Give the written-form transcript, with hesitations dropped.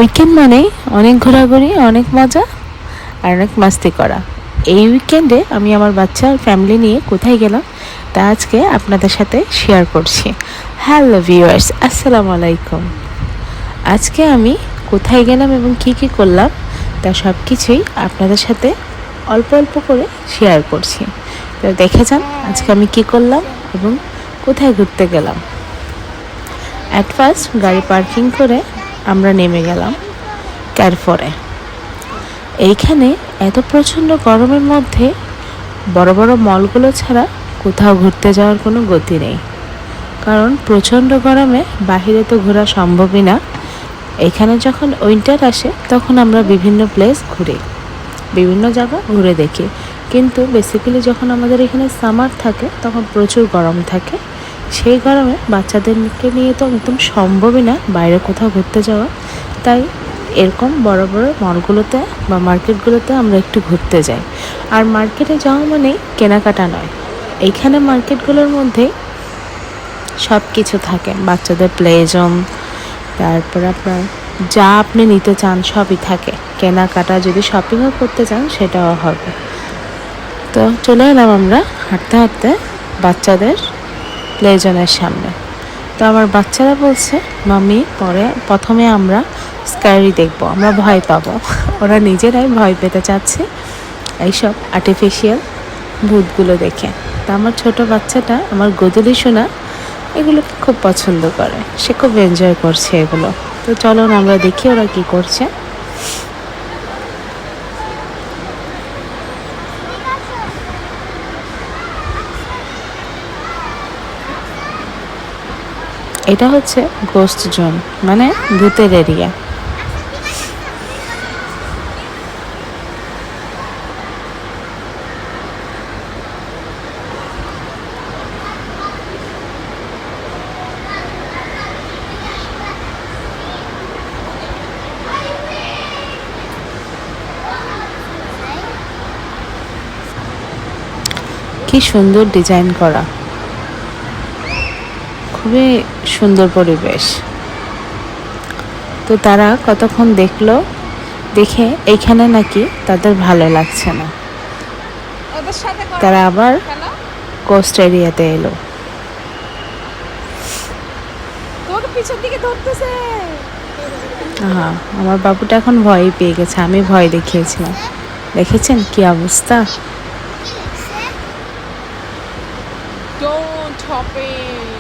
Weekend মানেই অনেক ঘোরাঘুরি, অনেক মজা আর অনেক মাস্তি করা। এই উইকেন্ডে আমি আমার বাচ্চা আর ফ্যামিলি নিয়ে কোথায় গেলাম তা আজকে আপনাদের সাথে শেয়ার করছি। হ্যালো ভিউয়ার্স, আসসালামু আলাইকুম। আজকে আমি কোথায় গেলাম এবং কি কি করলাম তা সব কিছুই আপনাদের সাথে অল্প অল্প করে শেয়ার করছি। তো দেখে যান আজকে আমি কি করলাম এবং কোথায় ঘুরতে গেলাম। অ্যাট ফার্স্ট গাড়ি পার্কিং করে আমরা নেমে গেলাম ক্যারফরে। এইখানে এত প্রচণ্ড গরমের মধ্যে বড় বড় মলগুলো ছাড়া কোথাও ঘুরতে যাওয়ার কোনো গতি নেই, কারণ প্রচণ্ড গরমে বাহিরে তো ঘোরা সম্ভবই না। এখানে যখন উইন্টার আসে তখন আমরা বিভিন্ন প্লেস ঘুরি, বিভিন্ন জায়গা ঘুরে দেখি, কিন্তু বেসিক্যালি যখন আমাদের এখানে সামার থাকে তখন প্রচুর গরম থাকে। সেই গরমে বাচ্চাদেরকে নিয়ে তো একদম সম্ভবই না বাইরে কোথাও ঘুরতে যাওয়া। তাই এরকম বড় বড় মলগুলোতে বা মার্কেটগুলোতে আমরা একটু ঘুরতে যাই। আর মার্কেটে যাওয়া মানেই কেনাকাটা নয়, এইখানে মার্কেটগুলোর মধ্যেই সব কিছু থাকে, বাচ্চাদের প্লে জোন, তারপর আপনার যা আপনি নিতে চান সবই থাকে। কেনাকাটা যদি শপিংও করতে চান সেটাও হবে। তো চলে এলাম আমরা হাঁটতে হাঁটতে বাচ্চাদের প্লে জোনের সামনে। তো আমার বাচ্চারা বলছে, মাম্মি প্রথমে আমরা স্ক্যারি দেখবো, আমরা ভয় পাবো। ওরা নিজেরাই ভয় পেতে চাচ্ছে এইসব আর্টিফিশিয়াল ভূতগুলো দেখে। তা আমার ছোট বাচ্চাটা, আমার গোদুলি সোনা, এগুলোকে খুব পছন্দ করে, সে খুব এনজয় করছে এগুলো। তো চলো না আমরা দেখি ওরা কি করছে। এটা হচ্ছে গোস্ট জোন, মানে ভূতের এরিয়া। কি সুন্দর ডিজাইন করা, খুবই সুন্দর পরিবেশ। তো তারা কতক্ষণ দেখলো, দেখে এইখানে নাকি তাদের ভালো লাগছে না, তারা আবার কোস্ট এরিয়াতে এলো। হ্যাঁ, আমার বাবুটা এখন ভয় পেয়ে গেছে, আমি ভয় দেখিয়েছিলাম। দেখেছেন কি অবস্থা। Don't hop in.